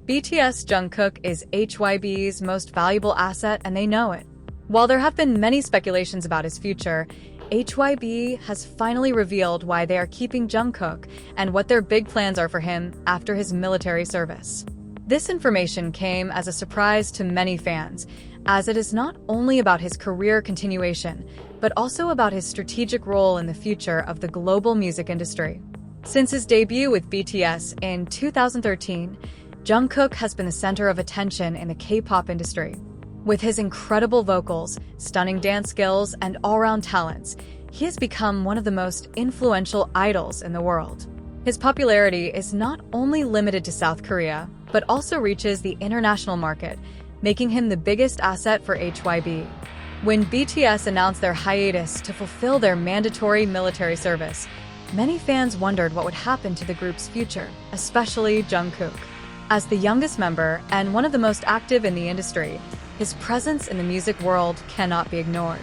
BTS Jungkook is HYBE's most valuable asset, and they know it. While there have been many speculations about his future, HYBE has finally revealed why they are keeping Jungkook and what their big plans are for him after his military service. This information came as a surprise to many fans, as it is not only about his career continuation, but also about his strategic role in the future of the global music industry. Since his debut with BTS in 2013, Jungkook has been the center of attention in the K-pop industry. With his incredible vocals, stunning dance skills, and all-round talents, he has become one of the most influential idols in the world. His popularity is not only limited to South Korea, but also reaches the international market, making him the biggest asset for HYBE. When BTS announced their hiatus to fulfill their mandatory military service, many fans wondered what would happen to the group's future, especially Jungkook. As the youngest member and one of the most active in the industry, his presence in the music world cannot be ignored.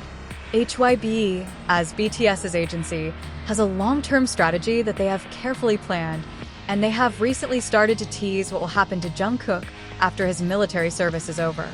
HYBE, as BTS's agency, has a long-term strategy that they have carefully planned, and they have recently started to tease what will happen to Jungkook after his military service is over.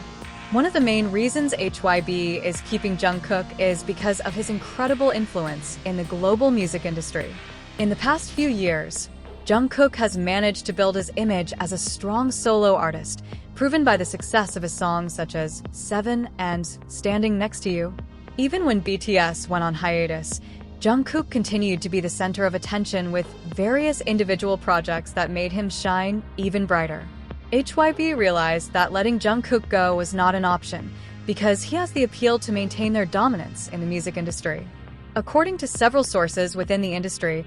One of the main reasons HYBE is keeping Jungkook is because of his incredible influence in the global music industry. In the past few years, Jungkook has managed to build his image as a strong solo artist, proven by the success of his songs such as Seven and Standing Next to You. Even when BTS went on hiatus, Jungkook continued to be the center of attention with various individual projects that made him shine even brighter. HYBE realized that letting Jungkook go was not an option because he has the appeal to maintain their dominance in the music industry. According to several sources within the industry,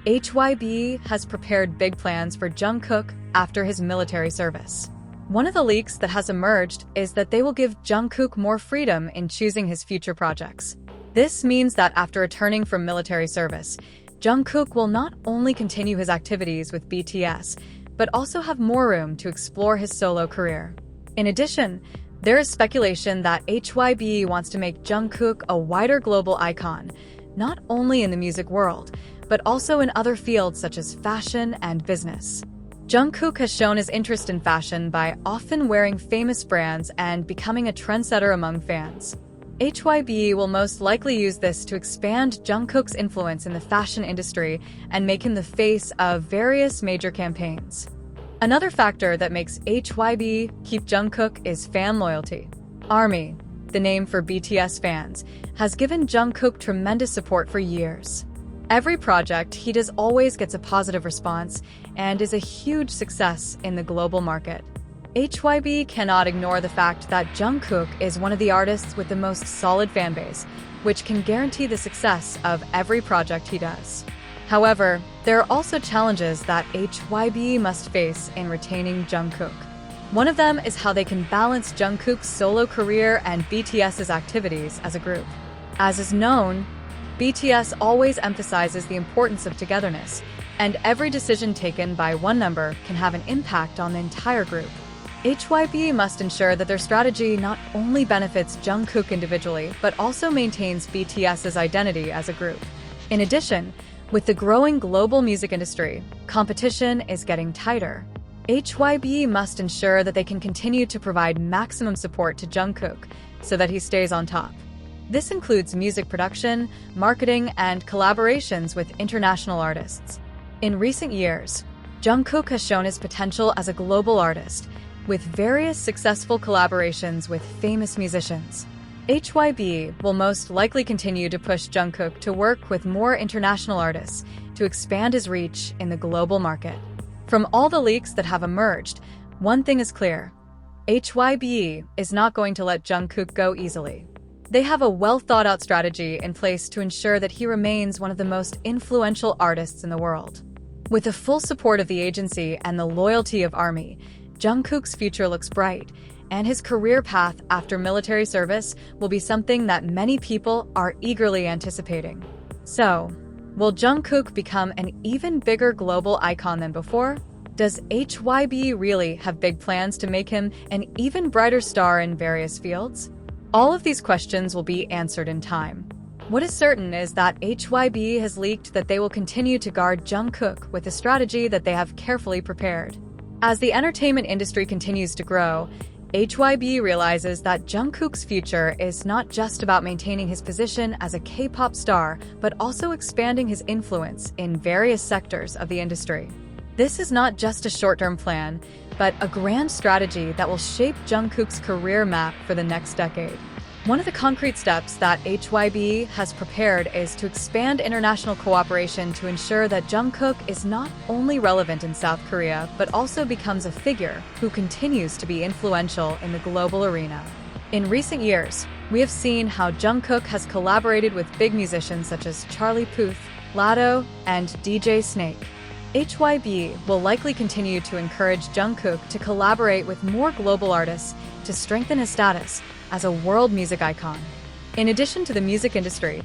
HYBE has prepared big plans for Jungkook after his military service. One of the leaks that has emerged is that they will give Jungkook more freedom in choosing his future projects. This means that after returning from military service, Jungkook will not only continue his activities with BTS, but also have more room to explore his solo career. In addition, there is speculation that HYBE wants to make Jungkook a wider global icon, not only in the music world, but also in other fields such as fashion and business. Jungkook has shown his interest in fashion by often wearing famous brands and becoming a trendsetter among fans. HYBE will most likely use this to expand Jungkook's influence in the fashion industry and make him the face of various major campaigns. Another factor that makes HYBE keep Jungkook is fan loyalty. ARMY, the name for BTS fans, has given Jungkook tremendous support for years. Every project he does always gets a positive response and is a huge success in the global market. HYBE cannot ignore the fact that Jungkook is one of the artists with the most solid fanbase, which can guarantee the success of every project he does. However, there are also challenges that HYBE must face in retaining Jungkook. One of them is how they can balance Jungkook's solo career and BTS's activities as a group. As is known, BTS always emphasizes the importance of togetherness, and every decision taken by one member can have an impact on the entire group. HYBE must ensure that their strategy not only benefits Jungkook individually, but also maintains BTS's identity as a group. In addition, with the growing global music industry, competition is getting tighter. HYBE must ensure that they can continue to provide maximum support to Jungkook so that he stays on top. This includes music production, marketing, and collaborations with international artists. In recent years, Jungkook has shown his potential as a global artist, with various successful collaborations with famous musicians. HYBE will most likely continue to push Jungkook to work with more international artists to expand his reach in the global market. From all the leaks that have emerged, one thing is clear: HYBE is not going to let Jungkook go easily. They have a well-thought-out strategy in place to ensure that he remains one of the most influential artists in the world. With the full support of the agency and the loyalty of ARMY, Jungkook's future looks bright, and his career path after military service will be something that many people are eagerly anticipating. So, will Jungkook become an even bigger global icon than before? Does HYBE really have big plans to make him an even brighter star in various fields? All of these questions will be answered in time. What is certain is that HYBE has leaked that they will continue to guard Jungkook with a strategy that they have carefully prepared. As the entertainment industry continues to grow, HYBE realizes that Jungkook's future is not just about maintaining his position as a K-pop star, but also expanding his influence in various sectors of the industry. This is not just a short-term plan, but a grand strategy that will shape Jungkook's career map for the next decade. One of the concrete steps that HYBE has prepared is to expand international cooperation to ensure that Jungkook is not only relevant in South Korea, but also becomes a figure who continues to be influential in the global arena. In recent years, we have seen how Jungkook has collaborated with big musicians such as Charlie Puth, Latto, and DJ Snake. HYBE will likely continue to encourage Jungkook to collaborate with more global artists to strengthen his status as a world music icon. In addition to the music industry,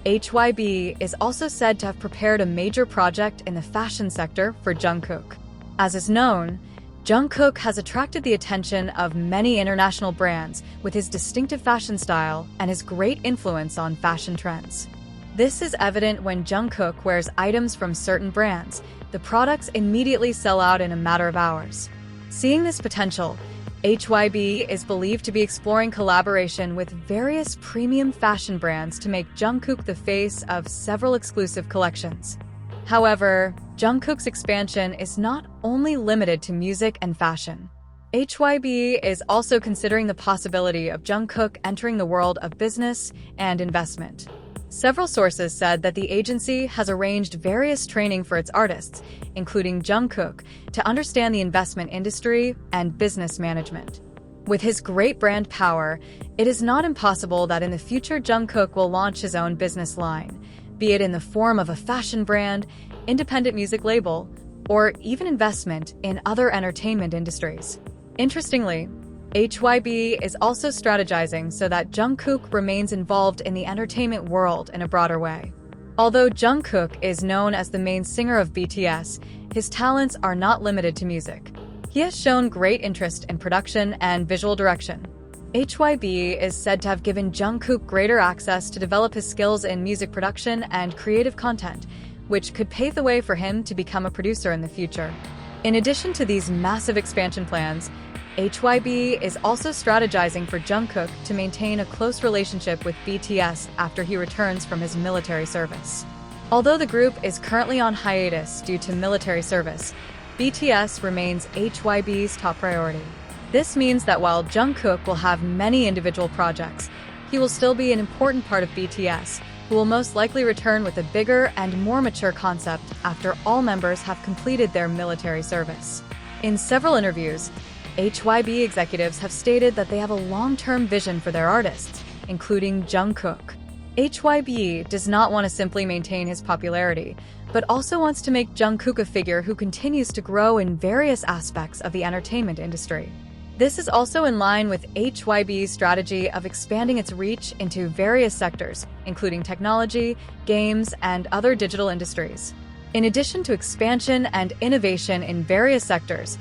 HYBE is also said to have prepared a major project in the fashion sector for Jungkook. As is known, Jungkook has attracted the attention of many international brands with his distinctive fashion style and his great influence on fashion trends. This is evident when Jungkook wears items from certain brands. The products immediately sell out in a matter of hours. Seeing this potential, HYBE is believed to be exploring collaboration with various premium fashion brands to make Jungkook the face of several exclusive collections. However, Jungkook's expansion is not only limited to music and fashion. HYBE is also considering the possibility of Jungkook entering the world of business and investment. Several sources said that the agency has arranged various training for its artists, including Jungkook, to understand the investment industry and business management. With his great brand power, it is not impossible that in the future Jungkook will launch his own business line, be it in the form of a fashion brand, independent music label, or even investment in other entertainment industries. Interestingly, HYBE is also strategizing so that Jungkook remains involved in the entertainment world in a broader way. Although Jungkook is known as the main singer of BTS, his talents are not limited to music. He has shown great interest in production and visual direction. HYBE is said to have given Jungkook greater access to develop his skills in music production and creative content, which could pave the way for him to become a producer in the future. In addition to these massive expansion plans, HYBE is also strategizing for Jungkook to maintain a close relationship with BTS after he returns from his military service. Although the group is currently on hiatus due to military service, BTS remains HYBE's top priority. This means that while Jungkook will have many individual projects, he will still be an important part of BTS, who will most likely return with a bigger and more mature concept after all members have completed their military service. In several interviews, HYBE executives have stated that they have a long-term vision for their artists, including Jungkook. HYBE does not want to simply maintain his popularity, but also wants to make Jungkook a figure who continues to grow in various aspects of the entertainment industry. This is also in line with HYBE's strategy of expanding its reach into various sectors, including technology, games, and other digital industries. In addition to expansion and innovation in various sectors,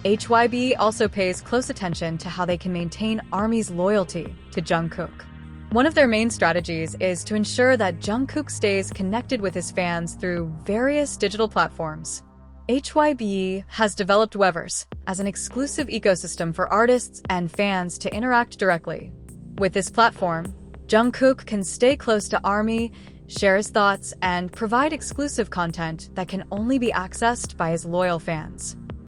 HYBE also pays close attention to how they can maintain ARMY's loyalty to Jungkook. One of their main strategies is to ensure that Jungkook stays connected with his fans through various digital platforms. HYBE has developed Weverse as an exclusive ecosystem for artists and fans to interact directly. With this platform, Jungkook can stay close to ARMY, share his thoughts, and provide exclusive content that can only be accessed by his loyal fans.